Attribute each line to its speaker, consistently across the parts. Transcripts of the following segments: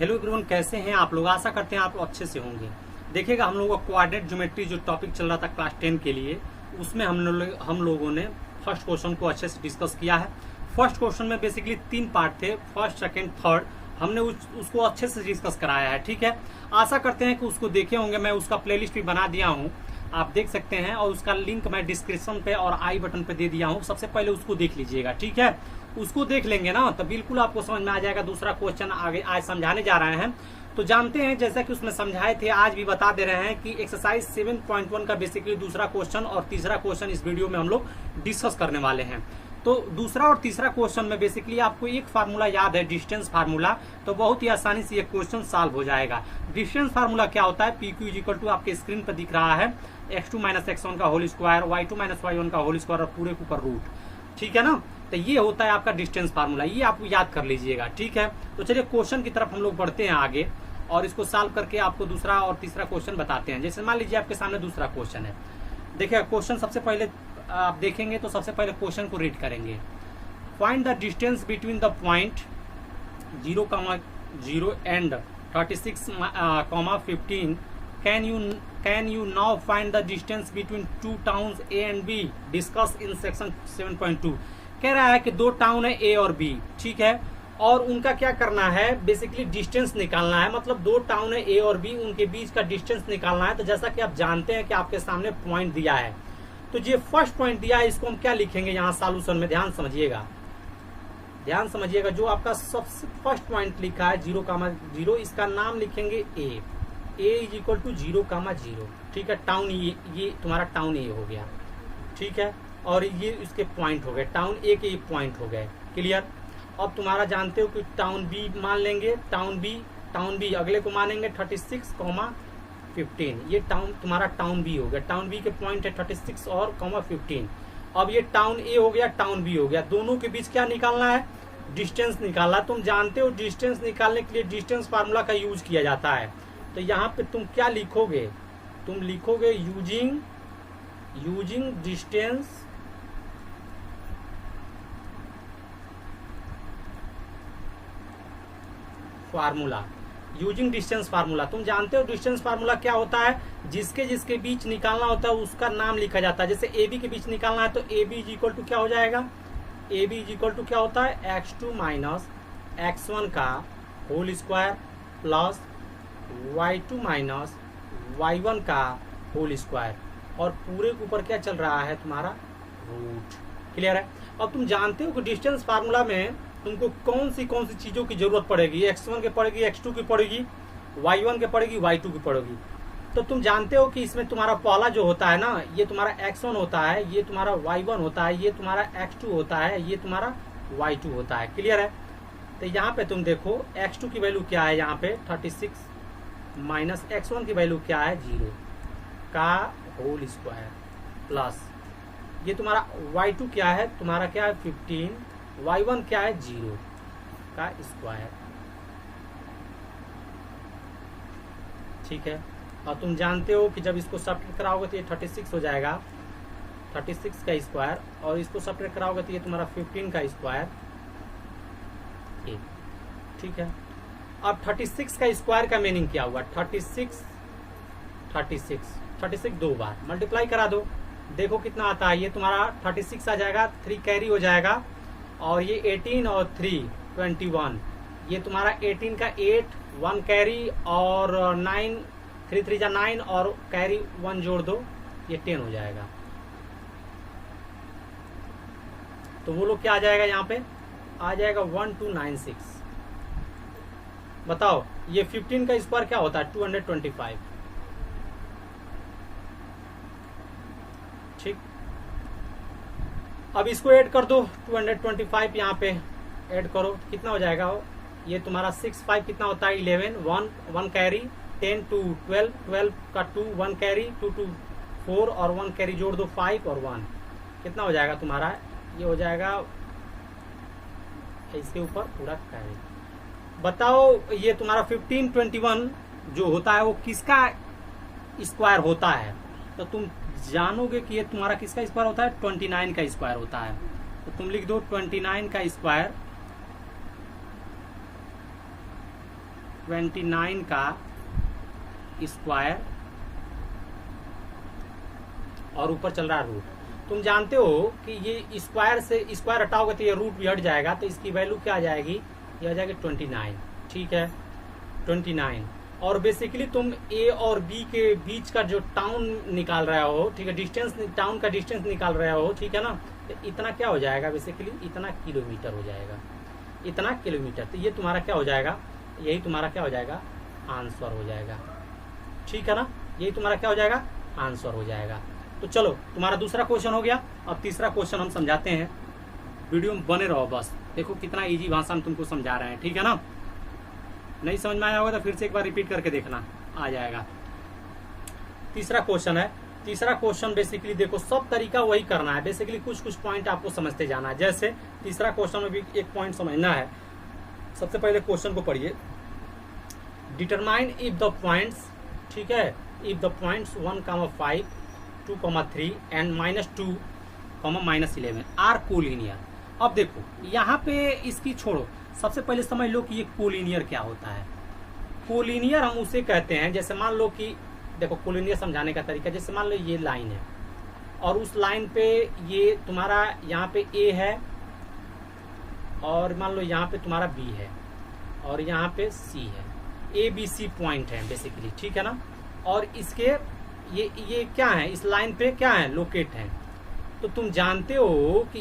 Speaker 1: Hello everyone, कैसे हैं आप लोग। आशा करते हैं आप लोग अच्छे से होंगे। देखिएगा, हम लोगों का कोऑर्डिनेट ज्योमेट्री जो टॉपिक चल रहा था क्लास 10 के लिए, उसमें हम लोगों ने फर्स्ट क्वेश्चन को अच्छे से डिस्कस किया है। फर्स्ट क्वेश्चन में बेसिकली 3 पार्ट थे, फर्स्ट सेकंड थर्ड। हमने उसको अच्छे से डिस्कस कराया है, ठीक है। आशा करते हैं कि उसको देखे होंगे। मैं उसका प्लेलिस्ट भी बना दिया हूँ, आप देख सकते हैं, और उसका लिंक मैं डिस्क्रिप्शन पे और आई बटन पे दे दिया हूँ। सबसे पहले उसको देख लीजिएगा, ठीक है। उसको देख लेंगे ना तो बिल्कुल आपको समझ में आ जाएगा। दूसरा क्वेश्चन आगे आज समझाने जा रहे हैं, तो जानते हैं जैसा कि उसमें समझाए थे, आज भी बता दे रहे हैं कि एक्सरसाइज 7.1 का बेसिकली दूसरा क्वेश्चन और तीसरा क्वेश्चन इस वीडियो में हम लोग डिस्कस करने वाले हैं। तो दूसरा और तीसरा क्वेश्चन में बेसिकली आपको एक फार्मूला याद है, डिस्टेंस फार्मूला, तो बहुत ही आसानी से ये क्वेश्चन सॉल्व हो जाएगा। डिस्टेंस फार्मूला क्या होता है, PQ इक्वल टू आपके स्क्रीन पर दिख रहा है x2 माइनस x1 का whole square, y2 minus y1 का होल स्क्वायर और पूरे के ऊपर रूट, ठीक है ना। तो ये होता है आपका डिस्टेंस फार्मूला, ये आपको याद कर लीजिएगा, ठीक है। तो चलिए क्वेश्चन की तरफ हम लोग बढ़ते हैं आगे और इसको सॉल्व करके आपको दूसरा और तीसरा क्वेश्चन बताते हैं। जैसे मान लीजिए आपके सामने दूसरा क्वेश्चन है। देखिए क्वेश्चन सबसे पहले आप देखेंगे तो सबसे पहले क्वेश्चन को रीड करेंगे। Find the distance between the point 0,0 and 36,15 can you now find the distance between two towns A and B discussed in section 7.2। कह रहा है कि दो टाउन है A और B, ठीक है, और उनका क्या करना है, बेसिकली डिस्टेंस निकालना है। मतलब दो टाउन है A और B, उनके बीच का डिस्टेंस निकालना है। तो जैसा कि आप जानते हैं कि आपके सामने पॉइंट दिया है, तो ये फर्स्ट पॉइंट दिया है, इसको हम क्या लिखेंगे यहाँ सॉल्यूशन में, ध्यान समझिएगा, ध्यान समझिएगा। जो आपका सबसे फर्स्ट पॉइंट लिखा है 0,0, इसका नाम लिखेंगे A इज इक्वल टू 0,0, ठीक है। टाउन ये तुम्हारा टाउन ए हो गया, ठीक है, और ये इसके पॉइंट हो गए, टाउन ए के पॉइंट हो गए, क्लियर। अब तुम्हारा जानते हो कि टाउन बी मान लेंगे, टाउन बी अगले को मानेंगे 36,15, ये टाउन तुम्हारा टाउन बी हो गया। टाउन बी के पॉइंट है 36 और 15। अब ये टाउन ए हो गया, टाउन बी हो गया, दोनों के बीच क्या निकालना है, डिस्टेंस निकालना। तुम जानते हो डिस्टेंस निकालने के लिए डिस्टेंस फार्मूला का यूज किया जाता है। तो यहाँ पे तुम क्या लिखोगे, तुम लिखोगे using distance formula, using distance formula. तुम जानते हो डिस्टेंस फार्मूला क्या होता है, जिसके बीच निकालना होता है उसका नाम लिखा जाता है। जैसे ए बी के बीच निकालना है तो A B is equal to क्या हो जाएगा, A B is equal to क्या होता है, x2 माइनस x1 का whole square plus y2 minus y1 का होल स्क्वायर, और पूरे के ऊपर क्या चल रहा है तुम्हारा, रूट, क्लियर है। अब तुम जानते हो कि डिस्टेंस फार्मूला में तुमको कौन सी चीजों की जरूरत पड़ेगी, x1 के पड़ेगी, x2 की पड़ेगी, y1 के पड़ेगी, y2 की पड़ेगी। तो तुम जानते हो कि इसमें तुम्हारा पहला जो होता है ना, ये तुम्हारा x1 होता है, ये तुम्हारा y1 होता है, ये तुम्हारा x2 होता है, ये तुम्हारा y2 होता है, क्लियर है। तो यहाँ पे तुम देखो x2 की वैल्यू क्या है, यहाँ पे 36 माइनस x1 की वैल्यू क्या है, 0 का होल स्क्वायर प्लस ये तुम्हारा y2 क्या है, तुम्हारा क्या है 15, y1 क्या है 0 का स्क्वायर, ठीक है। और तुम जानते हो कि जब इसको सब्ट्रैक्ट कराओगे तो ये 36 हो जाएगा, 36 का स्क्वायर, और इसको सब्ट्रैक्ट कराओगे तो ये तुम्हारा 15 का स्क्वायर, ठीक है। अब 36 का स्क्वायर का मीनिंग क्या हुआ, 36 दो बार मल्टीप्लाई करा दो, देखो कितना आता है। ये तुम्हारा 36 आ जाएगा, 3 कैरी हो जाएगा, और ये 18 और 3 21, ये तुम्हारा 18 का 8 1 कैरी और 9 3 3 जा 9 और कैरी 1 जोड़ दो, ये 10 हो जाएगा। तो वो लोग क्या आ जाएगा, यहाँ पे आ जाएगा 1296। बताओ ये 15 का स्क्वायर क्या होता है, 225, ठीक। अब इसको ऐड कर दो, 225 यहाँ पे ऐड करो, कितना हो जाएगा, ये तुम्हारा 6 5 कितना होता है 11, 1 कैरी, 10 2 12, 12 का 2 1 कैरी, 2 2 4 और 1 कैरी जोड़ दो 5 और 1, कितना हो जाएगा तुम्हारा, ये हो जाएगा इसके ऊपर पूरा कैरी। बताओ ये तुम्हारा 1521 जो होता है वो किसका स्क्वायर होता है, तो तुम जानोगे कि ये तुम्हारा किसका स्क्वायर होता है, 29 का स्क्वायर होता है। तो तुम लिख दो 29 का स्क्वायर 29 का स्क्वायर और ऊपर चल रहा है रूट। तुम जानते हो कि ये स्क्वायर से स्क्वायर हटाओगे तो ये रूट भी हट जाएगा, तो इसकी वैल्यू क्या आ जाएगी, ये आ जाएगी 29। ठीक है, 29। और बेसिकली तुम ए और बी के बीच का जो टाउन निकाल रहे हो, ठीक है, डिस्टेंस, टाउन का डिस्टेंस निकाल रहे हो, ठीक है ना, तो इतना क्या हो जाएगा, बेसिकली इतना किलोमीटर हो जाएगा, इतना किलोमीटर। तो ये तुम्हारा क्या हो जाएगा, यही तुम्हारा क्या हो जाएगा, आंसर हो जाएगा। ठीक है ना, यही तुम्हारा क्या हो जाएगा, आंसर हो जाएगा। तो चलो, तुम्हारा दूसरा क्वेश्चन हो गया। अब तीसरा क्वेश्चन हम समझाते हैं, वीडियो में बने रहो बस। देखो कितना इजी भाषा में तुमको समझा रहे हैं, ठीक है ना। नहीं समझ में आया होगा तो फिर से एक बार रिपीट करके देखना, आ जाएगा। तीसरा क्वेश्चन है। तीसरा क्वेश्चन बेसिकली देखो, सब तरीका वही करना है, बेसिकली कुछ कुछ पॉइंट आपको समझते जाना है। जैसे तीसरा क्वेश्चन में भी एक पॉइंट समझना है। सबसे पहले क्वेश्चन को पढ़िए, डिटरमाइन इफ द पॉइंट्स, ठीक है, if the points 1,5, 2,3 and -2, -11 are collinear. अब देखो यहाँ पे इसकी छोड़ो, सबसे पहले समझ लो कि ये कोलिनियर क्या होता है। कोलिनियर हम उसे कहते हैं, जैसे मान लो कि देखो कोलिनियर समझाने का तरीका, जैसे मान लो ये लाइन है और उस लाइन पे ये तुम्हारा यहाँ पे ए है और मान लो यहाँ पे तुम्हारा बी है और यहाँ पे सी है, ए बी सी पॉइंट है बेसिकली, ठीक है ना। और इसके ये क्या है, इस लाइन पे क्या है, लोकेट है। तो तुम जानते हो कि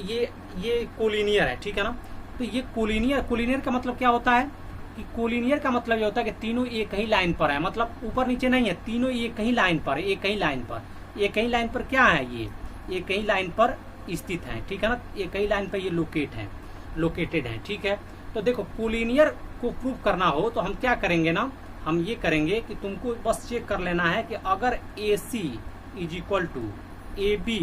Speaker 1: ये कोलिनियर है, ठीक है ना। तो ये कोलिनियर का मतलब क्या होता है कि कोलिनियर का मतलब ये होता है कि तीनों एक ही लाइन पर है, मतलब ऊपर नीचे नहीं है, तीनों एक ही लाइन पर है, एक ही लाइन पर, एक ही लाइन पर क्या है, ये एक ही लाइन पर स्थित है, ठीक है ना। एक ही लाइन पर ये लोकेटेड है, ठीक है। तो देखो कोलिनियर को प्रूव करना हो तो हम क्या करेंगे ना, हम ये करेंगे कि तुमको बस चेक कर लेना है कि अगर AC is equal to AB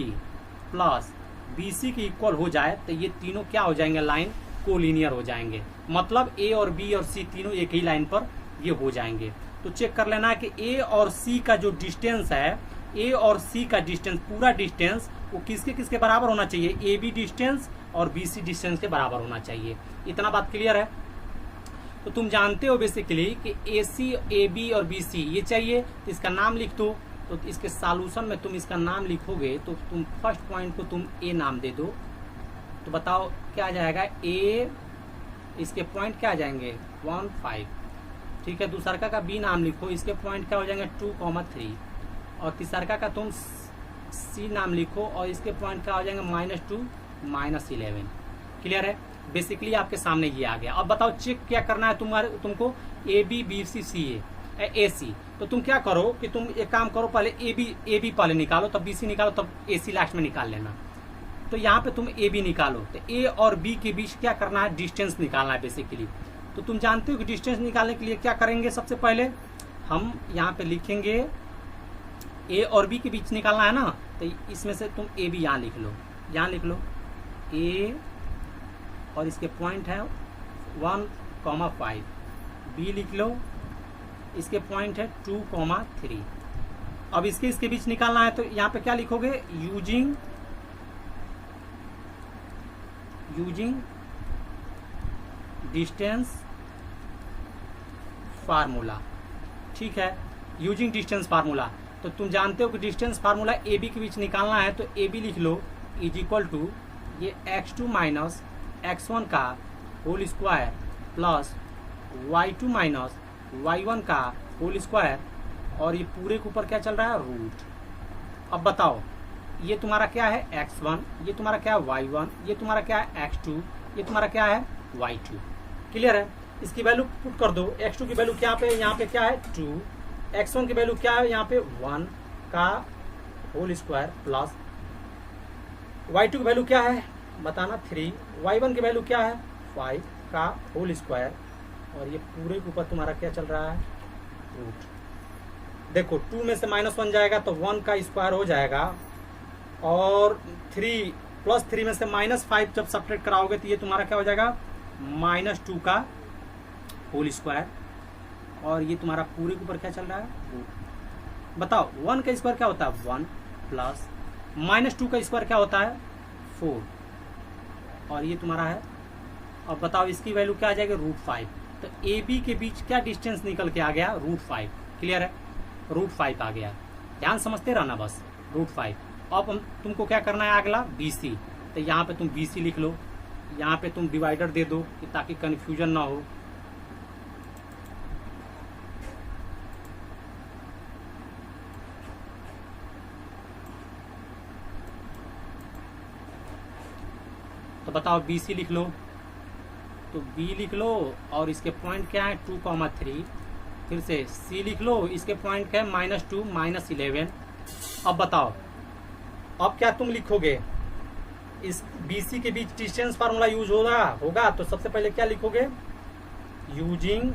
Speaker 1: plus BC के इक्वल हो जाए तो ये तीनों क्या हो जाएंगे, लाइन कोलिनियर हो जाएंगे। मतलब A और B और C तीनों एक ही लाइन पर ये हो जाएंगे। तो चेक कर लेना है कि A और C का जो डिस्टेंस है, A और C का डिस्टेंस, पूरा डिस्टेंस वो किसके किसके बराबर होना चाहिए, AB डिस्टेंस और BC डिस्टेंस के बराबर होना चाहिए। इतना बात क्लियर है। तो तुम जानते हो बेसिकली कि AC, AB और BC ये चाहिए, तो इसका नाम लिख दो। तो इसके सॉल्यूशन में तुम इसका नाम लिखोगे तो तुम फर्स्ट पॉइंट को तुम A नाम दे दो, तो बताओ क्या आ जाएगा, A, इसके पॉइंट क्या आ जाएंगे 1, 5, ठीक है। दूसरका का B नाम लिखो, इसके पॉइंट क्या हो जाएंगे 2, 3, और तीसरका का तुम C नाम लिखो और इसके पॉइंट क्या हो जाएंगे -2, -11। क्लियर है। बेसिकली आपके सामने ये आ गया। अब बताओ चेक क्या करना है तुमको, AB, BC, AC। तो तुम क्या करो कि तुम एक काम करो, पहले AB पहले निकालो, तब BC निकालो, तब AC लास्ट में निकाल लेना। तो यहाँ पे तुम AB निकालो, तो A और B के बीच क्या करना है, डिस्टेंस निकालना है बेसिकली। तो तुम जानते हो कि डिस्टेंस निकालने के लिए क्या करेंगे, सबसे पहले हम यहाँ पे लिखेंगे A और B के बीच निकालना है ना, तो इसमें से तुम AB यहाँ लिख लो, यहाँ लिख लो A और इसके पॉइंट है 1,5, B लिख लो, इसके पॉइंट है 2, 3। अब इसके बीच निकालना है, तो यहाँ पे क्या लिखोगे, यूजिंग डिस्टेंस फार्मूला, ठीक है, यूजिंग डिस्टेंस फार्मूला। तो तुम जानते हो कि डिस्टेंस फार्मूला AB के बीच निकालना है, तो AB लिख लो इज इक्वल टू ये x2 माइनस x1 का whole square plus y2 minus y1 का होल स्क्वायर, और ये पूरे के ऊपर क्या चल रहा है, रूट। अब बताओ ये तुम्हारा क्या है x1, ये तुम्हारा क्या है y1, ये तुम्हारा क्या है x2, ये तुम्हारा क्या है y2। क्लियर है। इसकी वैल्यू पुट कर दो, x2 की वैल्यू क्या पे, यहाँ पे क्या है 2, x1 की वैल्यू क्या है यहाँ पे 1 का होल स्क्वायर प्लस y2 की वैल्यू क्या है बताना 3, y1 की वैल्यू क्या है 5 का होल स्क्वायर, और ये पूरे के ऊपर तुम्हारा क्या चल रहा है, रूट। देखो 2 में से -1 जाएगा तो 1 का स्क्वायर हो जाएगा, और 3 प्लस 3 में से -5 जब सब्ट्रैक्ट कराओगे तो ये तुम्हारा क्या हो जाएगा, -2 का होल स्क्वायर, और ये तुम्हारा पूरे के ऊपर क्या चल रहा है, रूट। बताओ 1 का स्क्वायर क्या होता है 1 प्लस -2 का स्क्वायर क्या होता है 4, और ये तुम्हारा है। अब बताओ इसकी वैल्यू क्या आ जाएगी, √5। तो ए बी के बीच क्या डिस्टेंस निकल के आ गया, √5। क्लियर है, √5 आ गया। ध्यान समझते रहना बस, √5। अब हम तुमको क्या करना है अगला, BC। तो यहाँ पे तुम BC लिख लो, यहाँ पे तुम डिवाइडर दे दो ताकि कंफ्यूजन ना हो। तो बताओ BC लिख लो, तो B लिख लो और इसके पॉइंट क्या है 2,3। फिर से C लिख लो, इसके पॉइंट क्या है -2 -11। अब बताओ अब क्या तुम लिखोगे, इस BC के बीच डिस्टेंस फार्मूला यूज होगा। तो सबसे पहले क्या लिखोगे, यूजिंग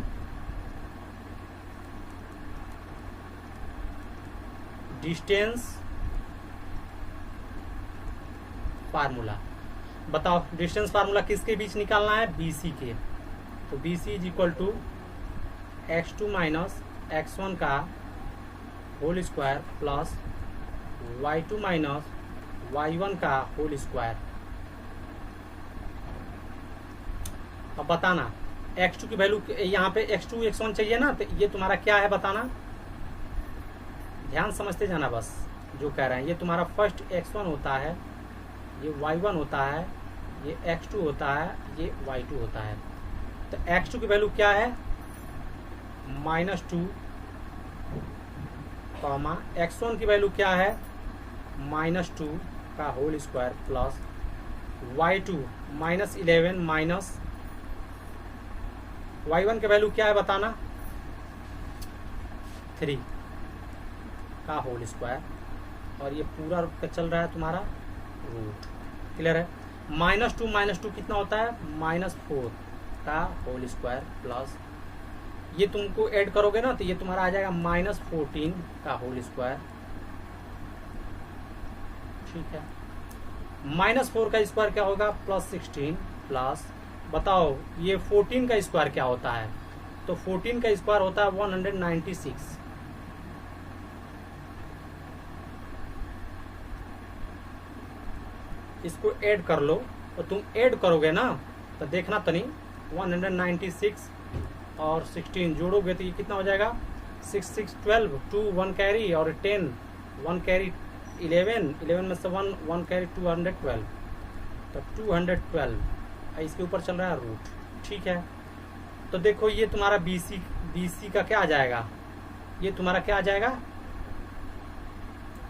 Speaker 1: डिस्टेंस फार्मूला। बताओ डिस्टेंस फार्मूला किसके बीच निकालना है, BC के। तो BC is equal to x2 minus x1 का whole square plus y2 minus y1 का होल स्क्वायर। अब बताना x2 की वैल्यू, यहाँ पे x2 x1 चाहिए ना, तो ये तुम्हारा क्या है बताना, ध्यान समझते जाना बस जो कह रहे हैं। ये तुम्हारा फर्स्ट x1 होता है, ये y1 होता है, ये x2 होता है, ये y2 होता है। तो x2 की वैल्यू क्या है -2, x1 की वैल्यू क्या है -2 का whole square plus y2 -11 minus y1 की वैल्यू क्या है बताना 3 का होल स्क्वायर, और ये पूरा चल रहा है तुम्हारा रूट। क्लियर है, -2 कितना होता है -4 का होल स्क्वायर प्लस ये तुमको ऐड करोगे ना तो ये तुम्हारा आ जाएगा -14 का होल स्क्वायर। ठीक है, -4 का स्क्वायर क्या होगा +16 प्लस बताओ ये 14 का स्क्वायर क्या होता है, तो 14 का स्क्वायर होता है 196। इसको ऐड कर लो, तो तुम ऐड करोगे ना तो देखना तो नहीं 196 और 16 जोड़ोगे तो ये कितना हो जाएगा 6 6 12 2 1 कैरी और 10 1 कैरी 11 में से 1 कैरी 212, तो 212 इसके ऊपर चल रहा है रूट। ठीक है, तो देखो ये तुम्हारा BC का क्या आ जाएगा, ये तुम्हारा क्या आ जाएगा,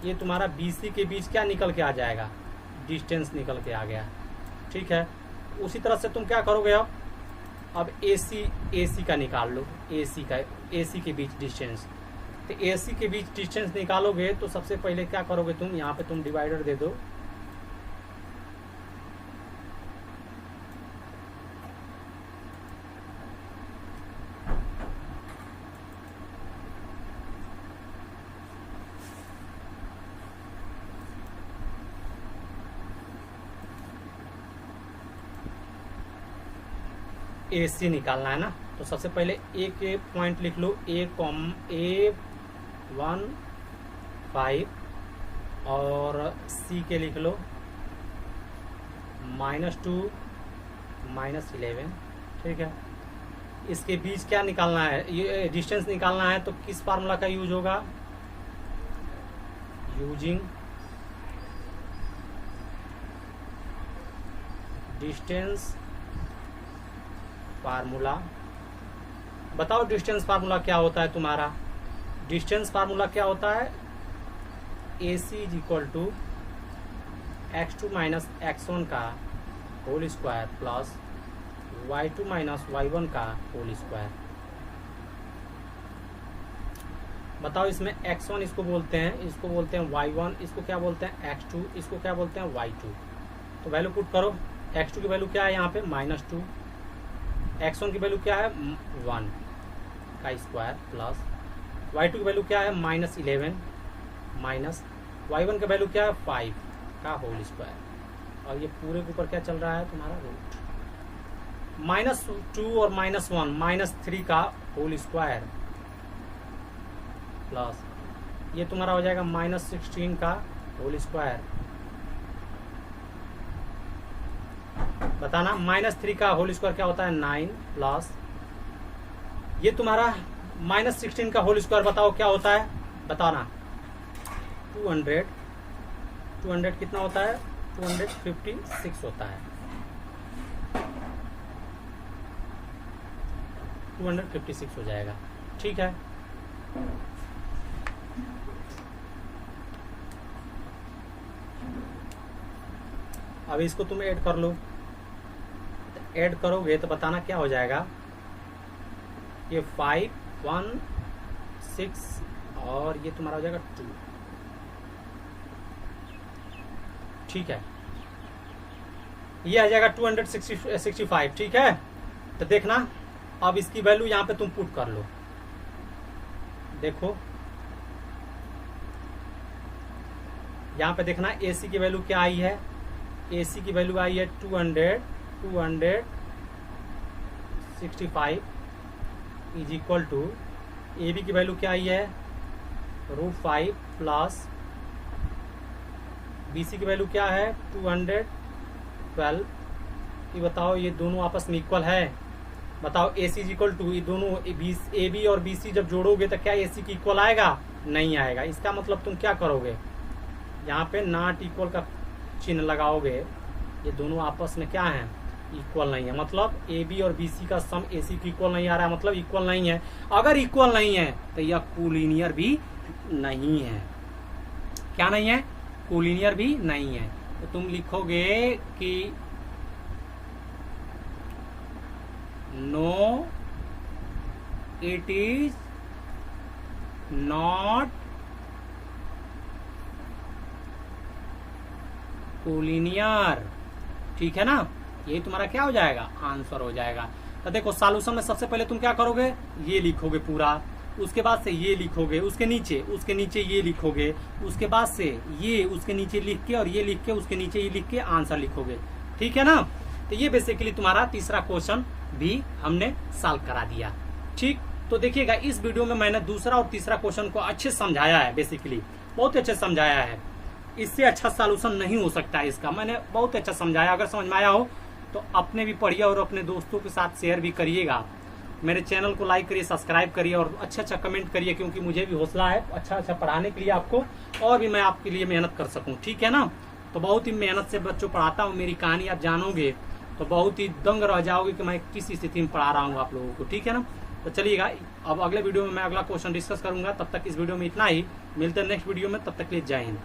Speaker 1: ये तुम्हारा BC के बीच क्या निकल के आ जाएगा, डिस्टेंस निकल के आ गया। ठीक है, उसी तरह से तुम क्या करोगे अब AC का निकाल लो, AC के बीच डिस्टेंस। तो AC के बीच डिस्टेंस निकालोगे तो सबसे पहले क्या करोगे तुम, यहाँ पे तुम डिवाइडर दे दो, AC निकालना है ना। तो सबसे पहले A के पॉइंट लिख लो, A1 5 और C के लिख लो -2 -11। ठीक है, इसके बीच क्या निकालना है, ये डिस्टेंस निकालना है, तो किस फार्मूला का यूज होगा, यूजिंग डिस्टेंस फार्मूला। बताओ डिस्टेंस फार्मूला क्या होता है तुम्हारा, डिस्टेंस फार्मूला क्या होता है, AC is equal to x2 minus x1 का whole square plus y2 minus y1 का होल स्क्वायर। बताओ इसमें x1 इसको बोलते हैं y1, इसको क्या बोलते हैं x2, इसको क्या बोलते हैं y2। तो वैल्यू पुट करो, x2 की वैल्यू क्या है यहाँ पे -2, x1 की वैल्यू क्या है 1 का स्क्वायर प्लस y2 की वैल्यू क्या है -11 माइनस y1 का वैल्यू क्या है 5 का होल स्क्वायर, और ये पूरे के ऊपर क्या चल रहा है तुम्हारा रूट। -2 और -1 -3 का होल स्क्वायर प्लस ये तुम्हारा हो जाएगा -16 का होल स्क्वायर। बताना -3 का होल स्क्वायर क्या होता है 9 प्लस ये तुम्हारा -16 का होल स्क्वायर बताओ क्या होता है, बताना। 200 कितना होता है, 256 होता है, 256 हो जाएगा। ठीक है, अब इसको तुम ऐड कर लो, ऐड करोगे तो बताना क्या हो जाएगा। ये 5 1 6 और ये तुम्हारा हो जाएगा 2। ठीक है, ये आ जाएगा 265। ठीक है, तो देखना अब इसकी वैल्यू यहाँ पे तुम पुट कर लो। देखो यहाँ पे देखना AC की वैल्यू क्या आई है, AC की वैल्यू आई है 265 इज इक्वल टू AB की वैल्यू क्या आई है √5 प्लस BC की वैल्यू क्या है 212। ये बताओ ये दोनों आपस में इक्वल है, बताओ AC इज इक्वल टू, ये दोनों AB और BC जब जोड़ोगे तो क्या AC की इक्वल आएगा, नहीं आएगा। इसका मतलब तुम क्या करोगे, यहाँ पे नॉट इक्वल का चिन्ह लगाओगे, ये दोनों आपस में क्या है, इक्वल नहीं है। मतलब AB और BC का सम AC की इक्वल नहीं आ रहा है, मतलब इक्वल नहीं है। अगर इक्वल नहीं है तो यह कोलिनियर भी नहीं है। क्या नहीं है, कोलिनियर भी नहीं है। तो तुम लिखोगे कि no it is not collinear. ठीक है ना, यही तुम्हारा क्या हो जाएगा, आंसर हो जाएगा। तो देखो सॉल्यूशन में सबसे पहले तुम क्या करोगे, ये लिखोगे पूरा, उसके बाद से ये लिखोगे, उसके नीचे ये लिखोगे, उसके बाद से ये उसके नीचे लिख के और ये लिख के उसके नीचे ये लिख के आंसर लिखोगे। ठीक है ना, तो ये बेसिकली तुम्हारा तीसरा क्वेश्चन भी हमने सॉल्व करा दिया। ठीक, तो देखिएगा इस वीडियो में मैंने दूसरा और तीसरा क्वेश्चन को अच्छे समझाया है, बेसिकली बहुत अच्छे समझाया है। इससे अच्छा सॉल्यूशन नहीं हो सकता है इसका, मैंने बहुत अच्छा समझाया। अगर समझ में आया हो तो अपने भी पढ़िए और अपने दोस्तों के साथ शेयर भी करिएगा। मेरे चैनल को लाइक करिए, सब्सक्राइब करिए और अच्छा कमेंट करिए, क्योंकि मुझे भी हौसला है अच्छा पढ़ाने के लिए आपको, और भी मैं आपके लिए मेहनत कर सकूं। ठीक है ना, तो बहुत ही मेहनत से बच्चों पढ़ाता हूँ। मेरी कहानी आप जानोगे तो बहुत ही दंग रह जाओगे कि मैं किस स्थिति में पढ़ा रहा हूँ आप लोगों को। ठीक है ना, तो चलिएगा अब अगले वीडियो में मैं अगला क्वेश्चन डिस्कस करूंगा। तब तक इस वीडियो में इतना ही, मिलते हैं नेक्स्ट वीडियो में, तब तक के लिए जय हिंद।